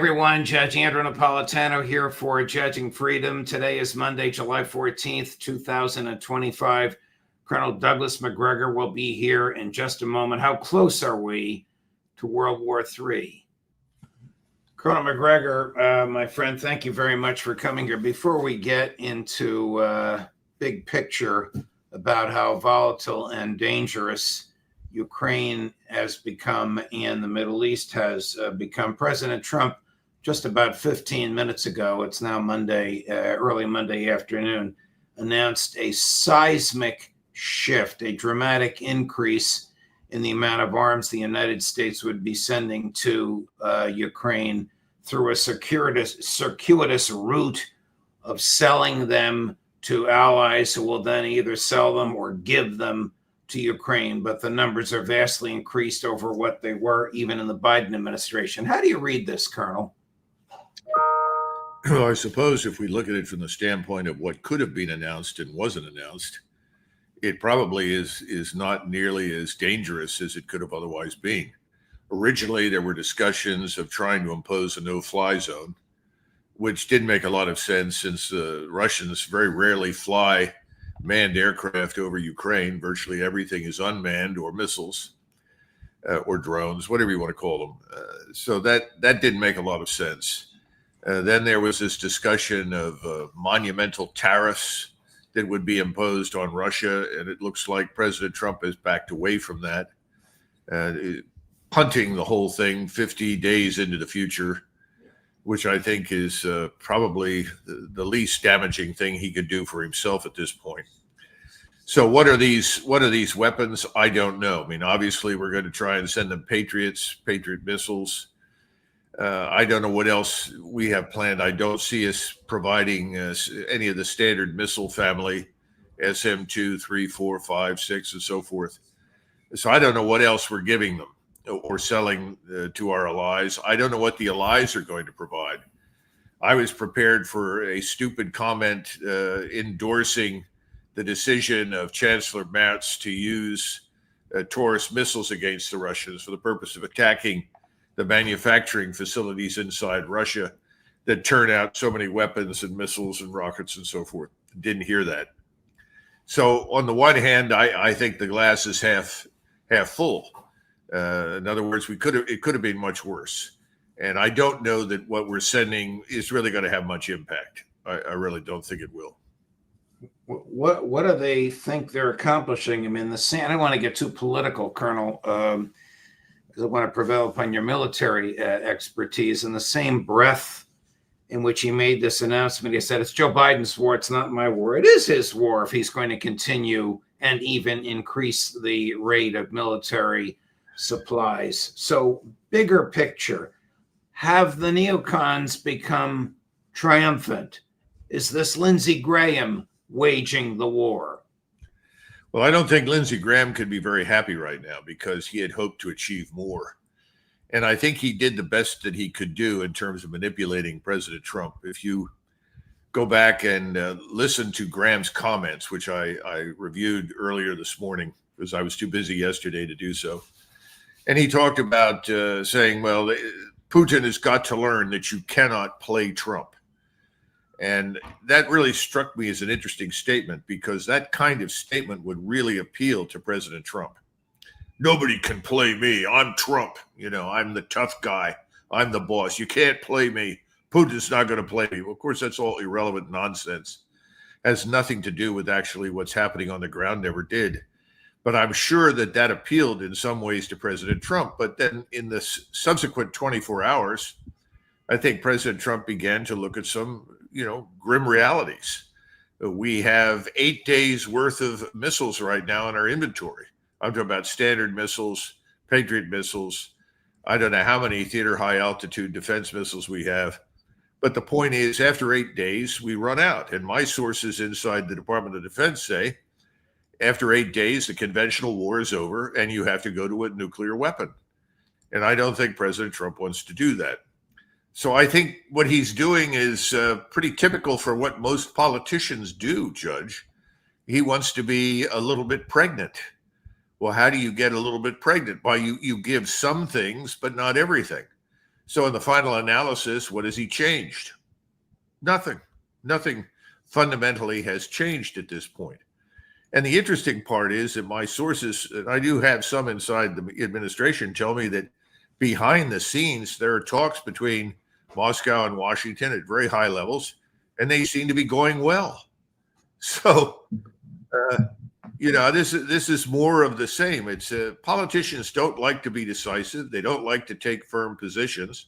Everyone, Judge Andrew Napolitano here for Judging Freedom. Today is Monday, July 14th, 2025. Colonel Douglas Macgregor will be here in just a moment. How close are we to World War III? Colonel Macgregor, my friend, thank you very much for coming here. Before we get into big picture about how volatile and dangerous Ukraine has become and the Middle East has become, President Trump, just about 15 minutes ago, it's now Monday, early Monday afternoon, announced a seismic shift, a dramatic increase in the amount of arms the United States would be sending to Ukraine through a circuitous route of selling them to allies who will then either sell them or give them to Ukraine. But the numbers are vastly increased over what they were even in the Biden administration. How do you read this, Colonel? Well, I suppose if we look at it from the standpoint of what could have been announced and wasn't announced, it probably is not nearly as dangerous as it could have otherwise been. Originally, there were discussions of trying to impose a no-fly zone, which didn't make a lot of sense since the Russians very rarely fly manned aircraft over Ukraine. Virtually everything is unmanned or missiles or drones, whatever you want to call them. So that didn't make a lot of sense. Then there was this discussion of monumental tariffs that would be imposed on Russia, and it looks like President Trump has backed away from that, punting the whole thing 50 days into the future, which I think is probably the least damaging thing he could do for himself at this point. So what are these weapons? I don't know. I mean, obviously, we're going to try and send them Patriot missiles. I don't know what else we have planned. I don't see us providing any of the standard missile family, SM-2, 3, 4, 5, 6, and so forth. So I don't know what else we're giving them or selling to our allies. I don't know what the allies are going to provide. I was prepared for a stupid comment endorsing the decision of Chancellor Merz to use Taurus missiles against the Russians for the purpose of attacking the manufacturing facilities inside Russia that turn out so many weapons and missiles and rockets and so forth. Didn't hear that. So on the one hand, I think the glass is half full. In other words, it could have been much worse. And I don't know that what we're sending is really going to have much impact. I really don't think it will. What do they think they're accomplishing? I mean, I don't want to get too political, Colonel, because I want to prevail upon your military expertise. In the same breath in which he made this announcement, he said, it's Joe Biden's war, it's not my war. It is his war if he's going to continue and even increase the rate of military supplies. So bigger picture, have the neocons become triumphant? Is this Lindsey Graham waging the war? Well, I don't think Lindsey Graham could be very happy right now because he had hoped to achieve more. And I think he did the best that he could do in terms of manipulating President Trump. If you go back and listen to Graham's comments, which I reviewed earlier this morning because I was too busy yesterday to do so. And he talked about saying, well, Putin has got to learn that you cannot play Trump. And that really struck me as an interesting statement because that kind of statement would really appeal to President Trump. Nobody can play me. I'm Trump. I'm the tough guy. I'm the boss. You can't play me. Putin's not going to play me. Well, of course, that's all irrelevant nonsense. Has nothing to do with actually what's happening on the ground, never did. But I'm sure that appealed in some ways to President Trump. But then in the subsequent 24 hours, I think President Trump began to look at some grim realities. We have 8 days worth of missiles right now in our inventory. I'm talking about standard missiles, Patriot missiles. I don't know how many theater high altitude defense missiles we have. But the point is, after 8 days, we run out. And my sources inside the Department of Defense say, after 8 days, the conventional war is over and you have to go to a nuclear weapon. And I don't think President Trump wants to do that. So I think what he's doing is pretty typical for what most politicians do, Judge. He wants to be a little bit pregnant. Well, how do you get a little bit pregnant? Well, you give some things, but not everything. So in the final analysis, what has he changed? Nothing. Nothing fundamentally has changed at this point. And the interesting part is that my sources, and I do have some inside the administration, tell me that behind the scenes, there are talks between Moscow and Washington at very high levels, and they seem to be going well. So, this is more of the same. It's politicians don't like to be decisive. They don't like to take firm positions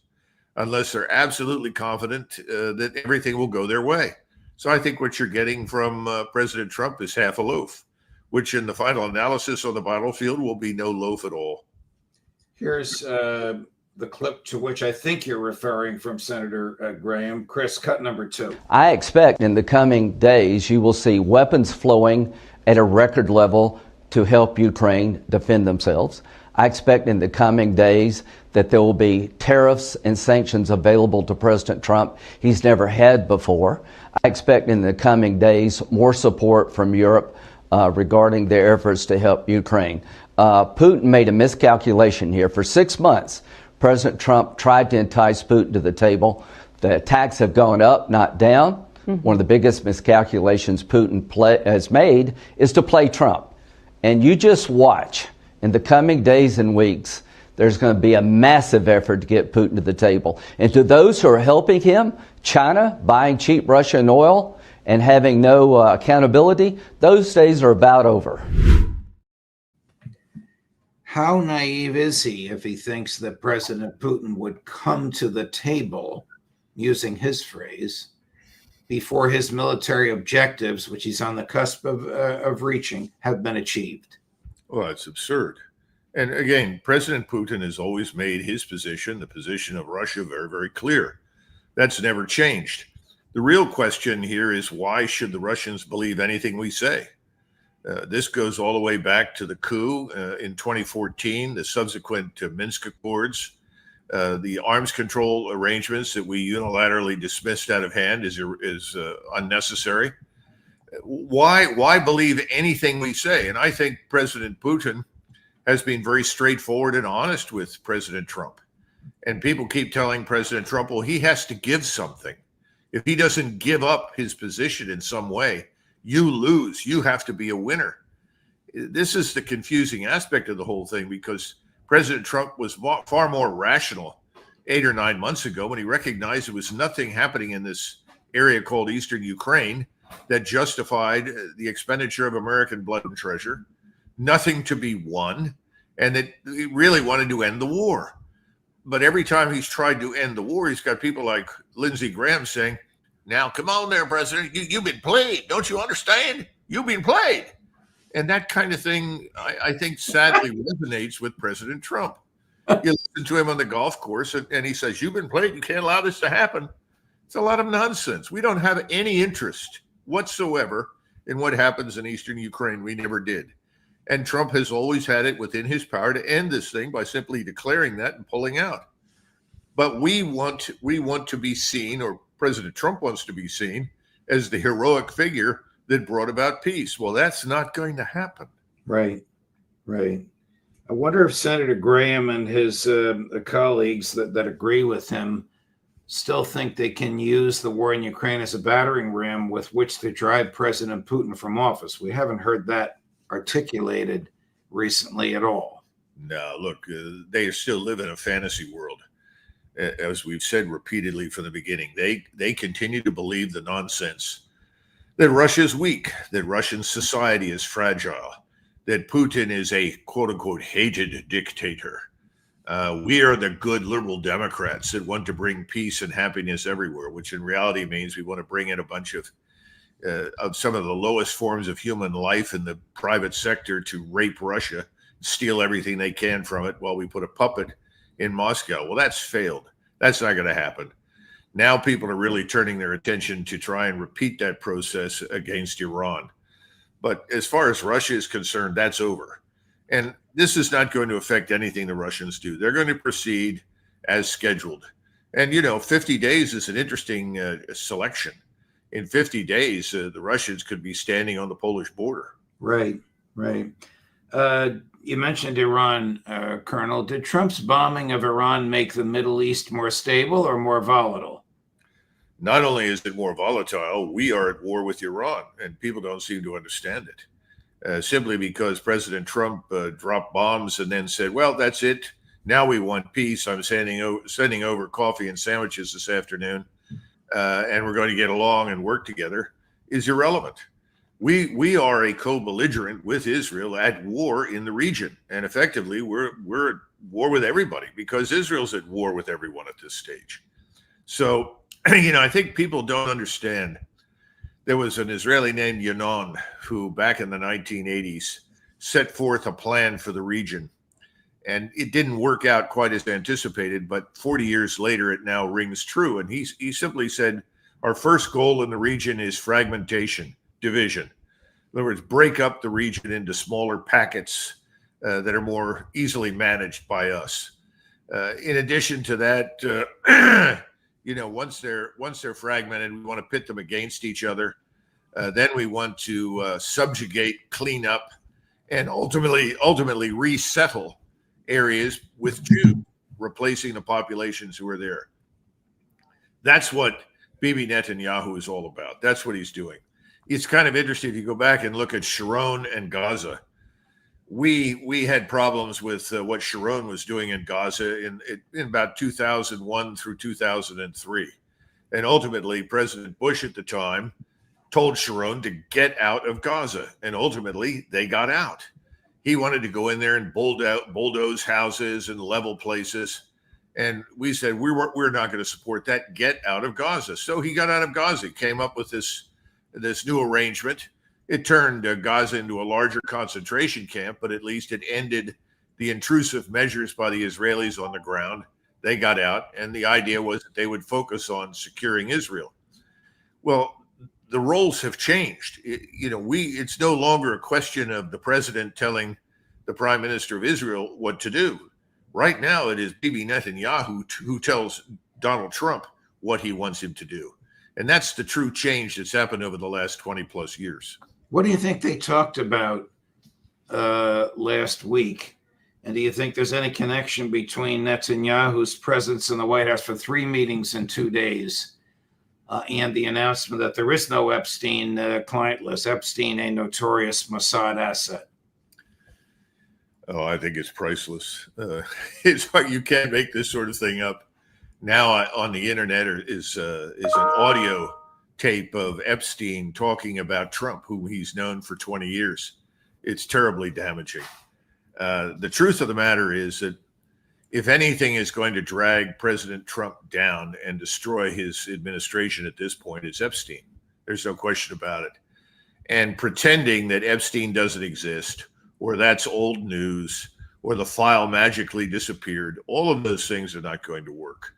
unless they're absolutely confident that everything will go their way. So I think what you're getting from President Trump is half a loaf, which in the final analysis on the battlefield will be no loaf at all. Here's the clip to which I think you're referring from Senator Graham. Chris, cut number 2. I expect in the coming days you will see weapons flowing at a record level to help Ukraine defend themselves. I expect in the coming days that there will be tariffs and sanctions available to President Trump he's never had before. I expect in the coming days more support from Europe regarding their efforts to help Ukraine. Putin made a miscalculation here. For 6 months, President Trump tried to entice Putin to the table. The attacks have gone up, not down. One of the biggest miscalculations Putin has made is to play Trump. And you just watch. In the coming days and weeks, there's going to be a massive effort to get Putin to the table. And to those who are helping him, China buying cheap Russian oil and having no accountability, those days are about over. How naive is he if he thinks that President Putin would come to the table, using his phrase, before his military objectives, which he's on the cusp of reaching, have been achieved? Well, it's absurd. And again, President Putin has always made his position, the position of Russia, very, very clear. That's never changed. The real question here is, why should the Russians believe anything we say? This goes all the way back to the coup in 2014, the subsequent Minsk Accords, the arms control arrangements that we unilaterally dismissed out of hand is unnecessary. Why believe anything we say? And I think President Putin has been very straightforward and honest with President Trump. And people keep telling President Trump, well, he has to give something. If he doesn't give up his position in some way, you lose. You have to be a winner. This is the confusing aspect of the whole thing, because President Trump was far more rational 8 or 9 months ago when he recognized there was nothing happening in this area called Eastern Ukraine that justified the expenditure of American blood and treasure, nothing to be won, and that he really wanted to end the war. But every time he's tried to end the war, he's got people like Lindsey Graham saying, now, come on there, President, you've been played. Don't you understand? You've been played. And that kind of thing, I think, sadly resonates with President Trump. You listen to him on the golf course, and he says, you've been played. You can't allow this to happen. It's a lot of nonsense. We don't have any interest whatsoever in what happens in Eastern Ukraine. We never did. And Trump has always had it within his power to end this thing by simply declaring that and pulling out. But we want to be seen, or President Trump wants to be seen, as the heroic figure that brought about peace. Well, that's not going to happen. Right. I wonder if Senator Graham and his colleagues that agree with him still think they can use the war in Ukraine as a battering ram with which to drive President Putin from office. We haven't heard that articulated recently at all. No, look, they still live in a fantasy world. As we've said repeatedly from the beginning, they continue to believe the nonsense that Russia is weak, that Russian society is fragile, that Putin is a quote-unquote hated dictator. We are the good liberal Democrats that want to bring peace and happiness everywhere, which in reality means we want to bring in a bunch of some of the lowest forms of human life in the private sector to rape Russia, steal everything they can from it while we put a puppet in Moscow. Well, that's failed. That's not going to happen. Now people are really turning their attention to try and repeat that process against Iran. But as far as Russia is concerned, that's over. And this is not going to affect anything the Russians do. They're going to proceed as scheduled. And, 50 days is an interesting selection. In 50 days, the Russians could be standing on the Polish border. Right. You mentioned Iran, Colonel. Did Trump's bombing of Iran make the Middle East more stable or more volatile? Not only is it more volatile, we are at war with Iran, and people don't seem to understand it. Simply because President Trump dropped bombs and then said, well, that's it. Now we want peace. I'm sending over coffee and sandwiches this afternoon, and we're going to get along and work together, is irrelevant. We are a co-belligerent with Israel at war in the region. And effectively, we're at war with everybody because Israel's at war with everyone at this stage. So, I think people don't understand. There was an Israeli named Yanon who back in the 1980s set forth a plan for the region. And it didn't work out quite as anticipated, but 40 years later, it now rings true. And he simply said, our first goal in the region is fragmentation, division. In other words, break up the region into smaller packets that are more easily managed by us. In addition to that, once they're fragmented, we want to pit them against each other. Then we want to subjugate, clean up, and ultimately resettle areas with Jews, replacing the populations who are there. That's what Bibi Netanyahu is all about. That's what he's doing. It's kind of interesting if you go back and look at Sharon and Gaza. We had problems with what Sharon was doing in Gaza in about 2001 through 2003. And ultimately, President Bush at the time told Sharon to get out of Gaza. And ultimately, they got out. He wanted to go in there and bulldoze houses and level places. And we said, we're not going to support that. Get out of Gaza. So he got out of Gaza. He came up with this new arrangement. It turned Gaza into a larger concentration camp, but at least it ended the intrusive measures by the Israelis on the ground. They got out, and the idea was that they would focus on securing Israel. Well, the roles have changed. It's no longer a question of the president telling the prime minister of Israel what to do. Right now, it is Bibi Netanyahu who tells Donald Trump what he wants him to do. And that's the true change that's happened over the last 20 plus years. What do you think they talked about last week? And do you think there's any connection between Netanyahu's presence in the White House for 3 meetings in 2 days and the announcement that there is no Epstein client list, Epstein, a notorious Mossad asset? Oh, I think it's priceless. It's like you can't make this sort of thing up. Now on the internet is an audio tape of Epstein talking about Trump, whom he's known for 20 years. It's terribly damaging. The truth of the matter is that if anything is going to drag President Trump down and destroy his administration at this point, it's Epstein. There's no question about it. And pretending that Epstein doesn't exist, or that's old news, or the file magically disappeared, all of those things are not going to work.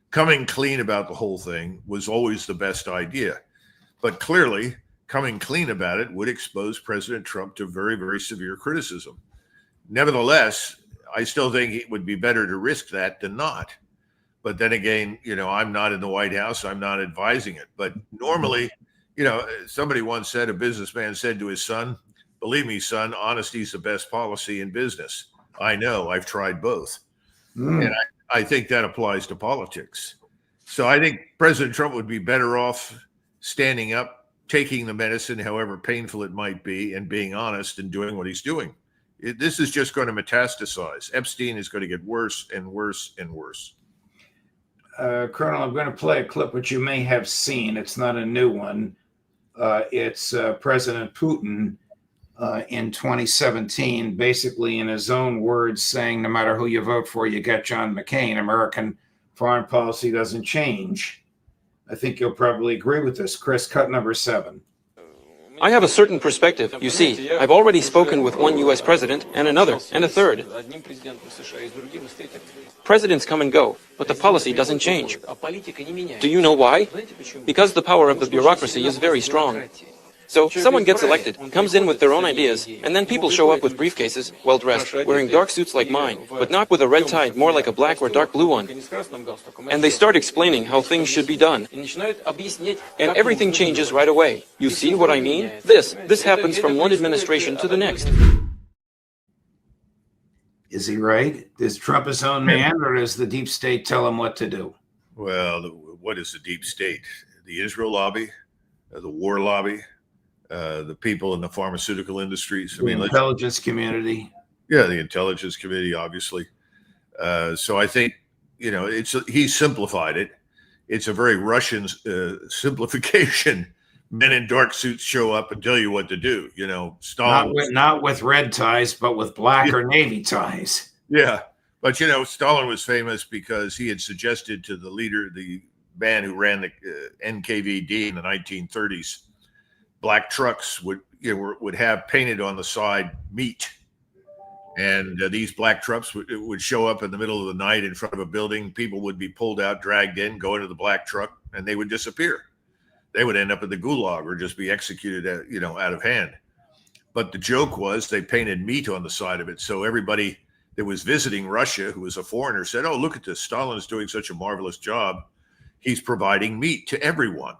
Coming clean about the whole thing was always the best idea. But clearly, coming clean about it would expose President Trump to very, very severe criticism. Nevertheless, I still think it would be better to risk that than not. But then again, I'm not in the White House. I'm not advising it. But normally, somebody once said, a businessman said to his son, believe me, son, honesty is the best policy in business. I know. I've tried both. And I think that applies to politics. So I think President Trump would be better off standing up, taking the medicine, however painful it might be, and being honest and doing what he's doing. This is just going to metastasize. Epstein is going to get worse and worse and worse. Colonel, I'm going to play a clip which you may have seen. It's not a new one. It's President Putin in 2017, basically in his own words saying, no matter who you vote for, you get John McCain. American foreign policy doesn't change. I think you'll probably agree with this. Chris, cut number 7. I have a certain perspective. You see, I've already spoken with one U.S. president and another and a third. Presidents come and go, but the policy doesn't change. Do you know why? Because the power of the bureaucracy is very strong. So someone gets elected, comes in with their own ideas, and then people show up with briefcases, well-dressed, wearing dark suits like mine, but not with a red tie, more like a black or dark blue one. And they start explaining how things should be done. And everything changes right away. You see what I mean? This happens from one administration to the next. Is he right? Is Trump his own man, or does the deep state tell him what to do? Well, what is the deep state? The Israel lobby, the war lobby, the people in the pharmaceutical industries. The intelligence community. Yeah, the intelligence committee, obviously. So I think, he simplified it. It's a very Russian simplification. Men in dark suits show up and tell you what to do. Stalin not with red ties, but with black or navy ties. Yeah, but Stalin was famous because he had suggested to the leader, the man who ran the NKVD in the 1930s, black trucks would have painted on the side meat. And these black trucks would show up in the middle of the night in front of a building. People would be pulled out, dragged in, go into the black truck, and they would disappear. They would end up in the gulag or just be executed, out of hand. But the joke was they painted meat on the side of it. So everybody that was visiting Russia, who was a foreigner, said, "Oh, look at this. Stalin's doing such a marvelous job. He's providing meat to everyone."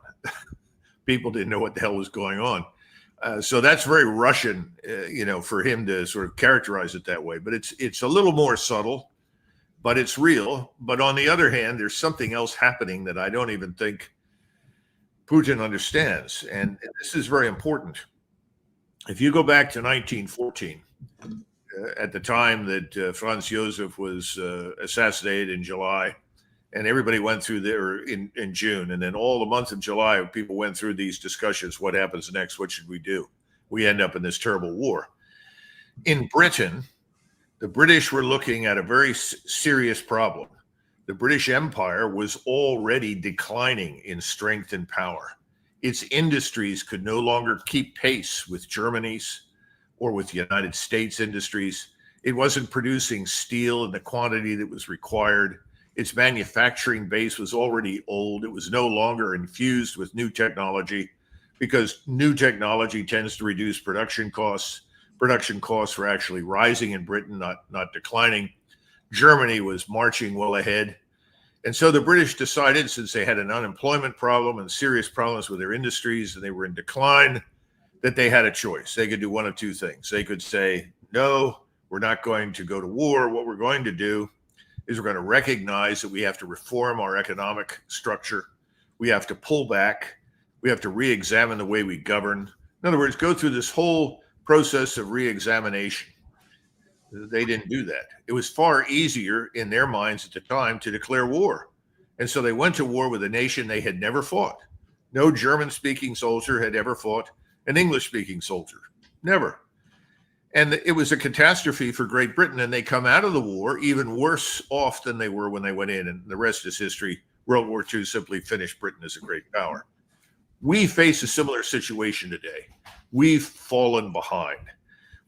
People didn't know what the hell was going on. So that's very Russian, for him to sort of characterize it that way. But it's a little more subtle, but it's real. But on the other hand, there's something else happening that I don't even think Putin understands. And this is very important. If you go back to 1914, at the time that Franz Josef was assassinated in July, and everybody went through there in June, and then all the month of July, people went through these discussions. What happens next? What should we do? We end up in this terrible war. In Britain, the British were looking at a very serious problem. The British Empire was already declining in strength and power. Its industries could no longer keep pace with Germany's or with the United States industries. It wasn't producing steel in the quantity that was required. Its manufacturing base was already old. It was no longer infused with new technology, because new technology tends to reduce production costs. Production costs were actually rising in Britain, not declining. Germany was marching well ahead. And so the British decided, since they had an unemployment problem and serious problems with their industries and they were in decline, that they had a choice. They could do one of two things. They could say, no, we're not going to go to war. What we're going to do is we're going to recognize that we have to reform our economic structure. We have to pull back. We have to re-examine the way we govern. In other words, go through this whole process of re-examination. They didn't do that. It was far easier in their minds at the time to declare war. And so they went to war with a nation they had never fought. No German-speaking soldier had ever fought an English-speaking soldier. Never. And it was a catastrophe for Great Britain, and they come out of the war even worse off than they were when they went in. And the rest is history. World War II simply finished Britain as a great power. We face a similar situation today. We've fallen behind.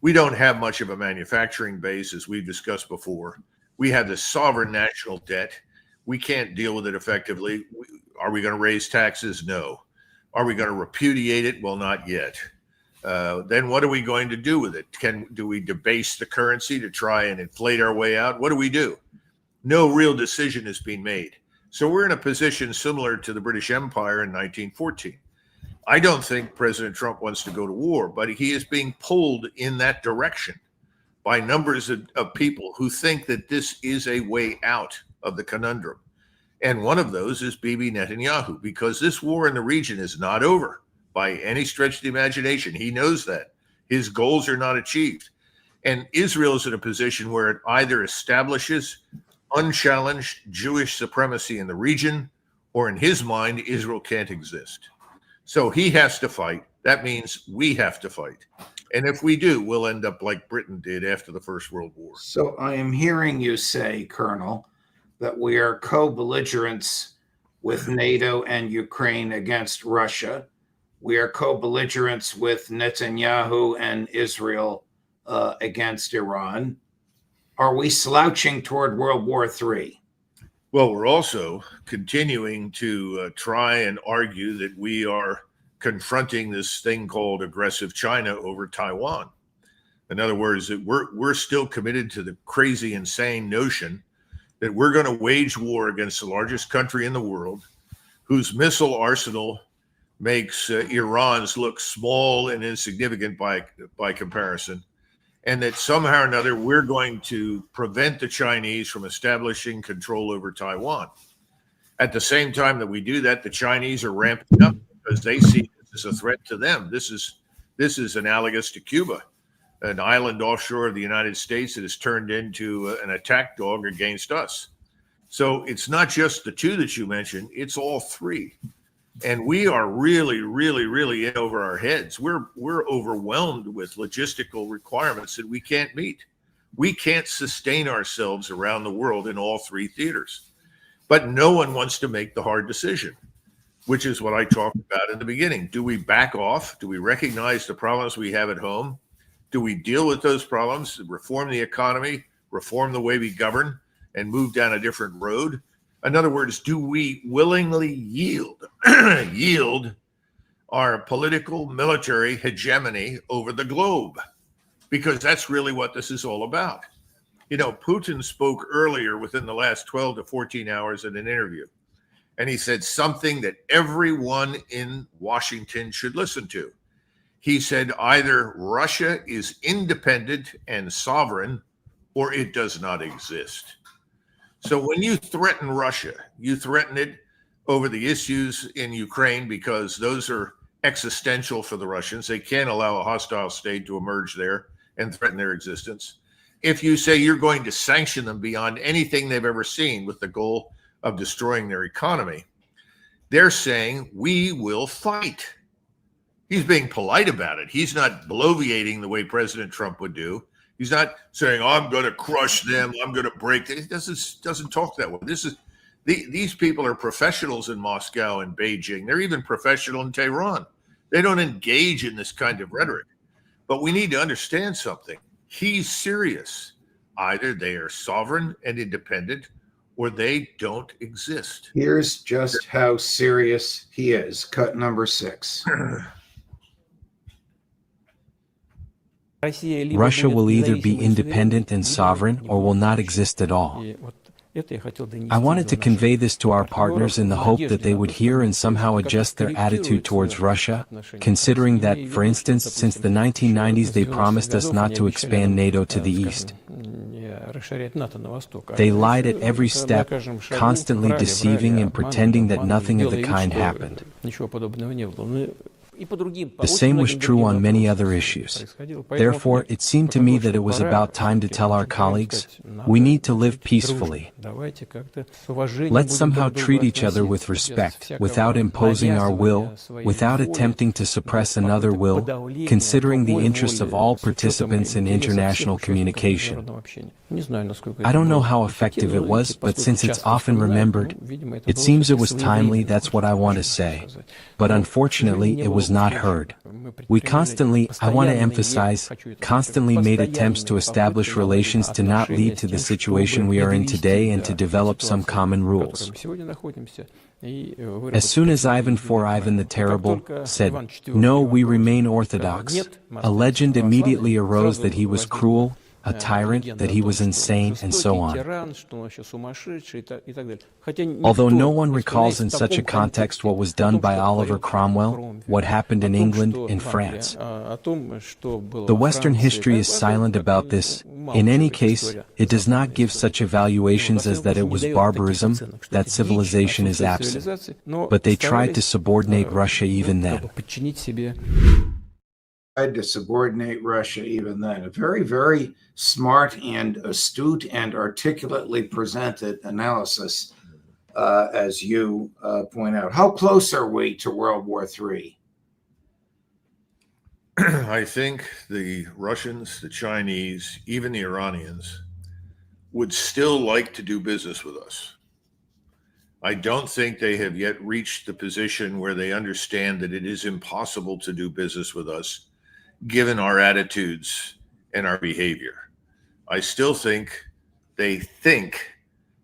We don't have much of a manufacturing base, as we've discussed before. We have this sovereign national debt. We can't deal with it effectively. Are we going to raise taxes? No. Are we going to repudiate it? Well, not yet. Then what are we going to do with it? Do we debase the currency to try and inflate our way out? What do we do? No real decision has been made. So we're in a position similar to the British Empire in 1914. I don't think President Trump wants to go to war, but he is being pulled in that direction by numbers of people who think that this is a way out of the conundrum. And one of those is Bibi Netanyahu, because this war in the region is not over by any stretch of the imagination. He knows that. His goals are not achieved. And Israel is in a position where it either establishes unchallenged Jewish supremacy in the region, or in his mind, Israel can't exist. So he has to fight. That means we have to fight. And if we do, we'll end up like Britain did after the First World War. So I am hearing you say, Colonel, that we are co-belligerents with NATO and Ukraine against Russia. We are co-belligerents with Netanyahu and Israel against Iran. Are we slouching toward World War III? Well, we're also continuing to try and argue that we are confronting this thing called aggressive China over Taiwan. In other words, that we're still committed to the crazy, insane notion that we're going to wage war against the largest country in the world, whose missile arsenal makes Iran's look small and insignificant by comparison. and that somehow or another we're going to prevent the Chinese from establishing control over Taiwan. At the same time that we do that, the Chinese are ramping up because they see this as a threat to them. This is analogous to Cuba, an island offshore of the United States that has turned into an attack dog against us. So it's not just the two that you mentioned, it's all three. And we are really, really, really in over our heads. We're overwhelmed with logistical requirements that we can't meet. We can't sustain ourselves around the world in all three theaters. But no one wants to make the hard decision, which is what I talked about in the beginning. Do we back off? Do we recognize the problems we have at home? Do we deal with those problems, reform the economy, reform the way we govern, and move down a different road? In other words, do we willingly yield our political military hegemony over the globe? Because that's really what this is all about. You know, Putin spoke earlier within the last 12 to 14 hours in an interview, and he said something that everyone in Washington should listen to. He said either Russia is independent and sovereign or it does not exist. So when you threaten Russia, you threaten it over the issues in Ukraine because those are existential for the Russians. They can't allow a hostile state to emerge there and threaten their existence. If you say you're going to sanction them beyond anything they've ever seen with the goal of destroying their economy, they're saying we will fight. He's being polite about it. He's not bloviating the way President Trump would do. He's not saying, I'm going to crush them, I'm going to break them. He doesn't talk that way. These people are professionals in Moscow and Beijing. They're even professional in Tehran. They don't engage in this kind of rhetoric. But we need to understand something. He's serious. Either they are sovereign and independent or they don't exist. Here's just how serious he is. Cut number 6. Russia will either be independent and sovereign or will not exist at all. I wanted to convey this to our partners in the hope that they would hear and somehow adjust their attitude towards Russia, considering that, for instance, since the 1990s they promised us not to expand NATO to the east. They lied at every step, constantly deceiving and pretending that nothing of the kind happened. The same was true on many other issues. Therefore, it seemed to me that it was about time to tell our colleagues, we need to live peacefully. Let's somehow treat each other with respect, without imposing our will, without attempting to suppress another will, considering the interests of all participants in international communication. I don't know how effective it was, but since it's often remembered, it seems it was timely, that's what I want to say. But unfortunately, it was not heard. We constantly, I want to emphasize, constantly made attempts to establish relations to not lead to the situation we are in today and to develop some common rules. As soon as Ivan IV Ivan the Terrible said, "No, we remain Orthodox," a legend immediately arose that he was cruel, a tyrant, that he was insane, and so on. Although no one recalls in such a context what was done by Oliver Cromwell, what happened in England, in France. The Western history is silent about this. In any case, it does not give such evaluations as that it was barbarism, that civilization is absent. But they tried to subordinate Russia even then. To subordinate Russia even then. A very, very smart and astute and articulately presented analysis, as you point out. How close are we to World War III? I think the Russians, the Chinese, even the Iranians would still like to do business with us. I don't think they have yet reached the position where they understand that it is impossible to do business with us given our attitudes and our behavior. I still think they think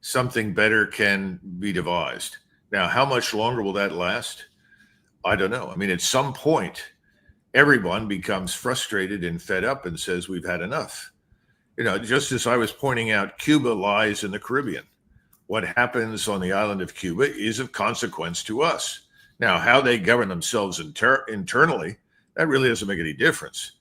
something better can be devised. Now, how much longer will that last? I don't know. I mean, at some point, everyone becomes frustrated and fed up and says, we've had enough. You know, just as I was pointing out, Cuba lies in the Caribbean. What happens on the island of Cuba is of consequence to us. Now, how they govern themselves internally, that really doesn't make any difference.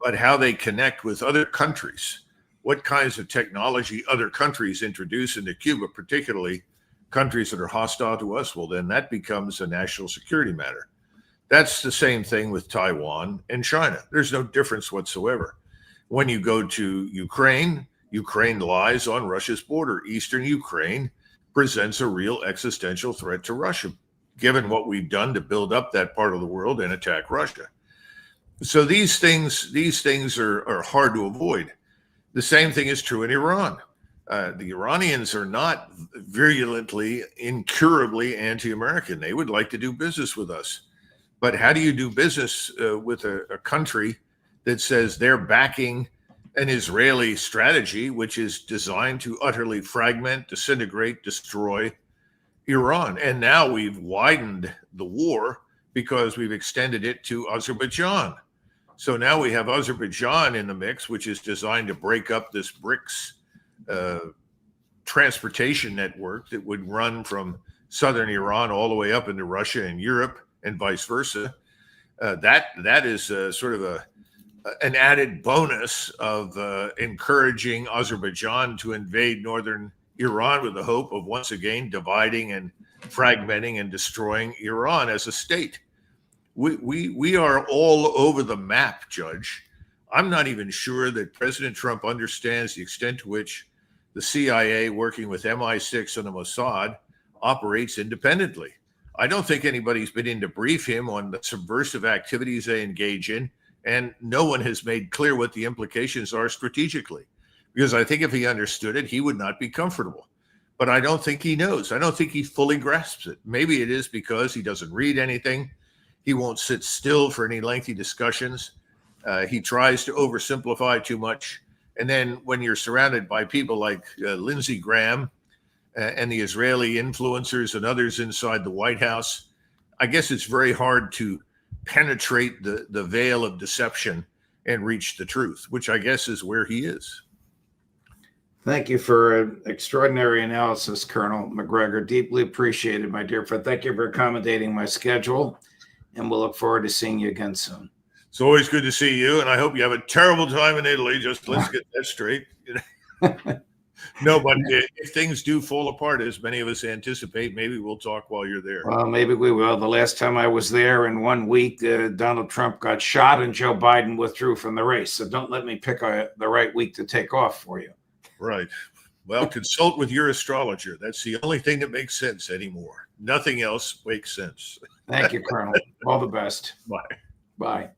but how they connect with other countries, what kinds of technology other countries introduce into Cuba, particularly countries that are hostile to us, well, then that becomes a national security matter. That's the same thing with Taiwan and China. There's no difference whatsoever. When you go to Ukraine, Ukraine lies on Russia's border. Eastern Ukraine presents a real existential threat to Russia, given what we've done to build up that part of the world and attack Russia. So these things are hard to avoid. The same thing is true in Iran. The Iranians are not virulently, incurably anti-American. They would like to do business with us. But how do you do business with a country that says they're backing an Israeli strategy, which is designed to utterly fragment, disintegrate, destroy Iran? And now we've widened the war because we've extended it to Azerbaijan. So now we have Azerbaijan in the mix, which is designed to break up this BRICS transportation network that would run from southern Iran all the way up into Russia and Europe and vice versa. That is sort of an added bonus of encouraging Azerbaijan to invade northern Iran with the hope of once again dividing and fragmenting and destroying Iran as a state. We are all over the map, Judge. I'm not even sure that President Trump understands the extent to which the CIA, working with MI6 and the Mossad, operates independently. I don't think anybody's been in to brief him on the subversive activities they engage in, and no one has made clear what the implications are strategically. Because I think if he understood it, he would not be comfortable. But I don't think he knows. I don't think he fully grasps it. Maybe it is because he doesn't read anything. He won't sit still for any lengthy discussions. He tries to oversimplify too much. And then when you're surrounded by people like Lindsey Graham and the Israeli influencers and others inside the White House, I guess it's very hard to penetrate the veil of deception and reach the truth, which I guess is where he is. Thank you for an extraordinary analysis, Colonel Macgregor. Deeply appreciated, my dear friend. Thank you for accommodating my schedule, and we'll look forward to seeing you again soon. It's always good to see you, and I hope you have a terrible time in Italy. Just let's get that straight. No, but if things do fall apart, as many of us anticipate, maybe we'll talk while you're there. Well, maybe we will. The last time I was there in 1 week, Donald Trump got shot and Joe Biden withdrew from the race. So don't let me pick the right week to take off for you. Right. Well, consult with your astrologer. That's the only thing that makes sense anymore. Nothing else makes sense. Thank you, Colonel. All the best. Bye. Bye.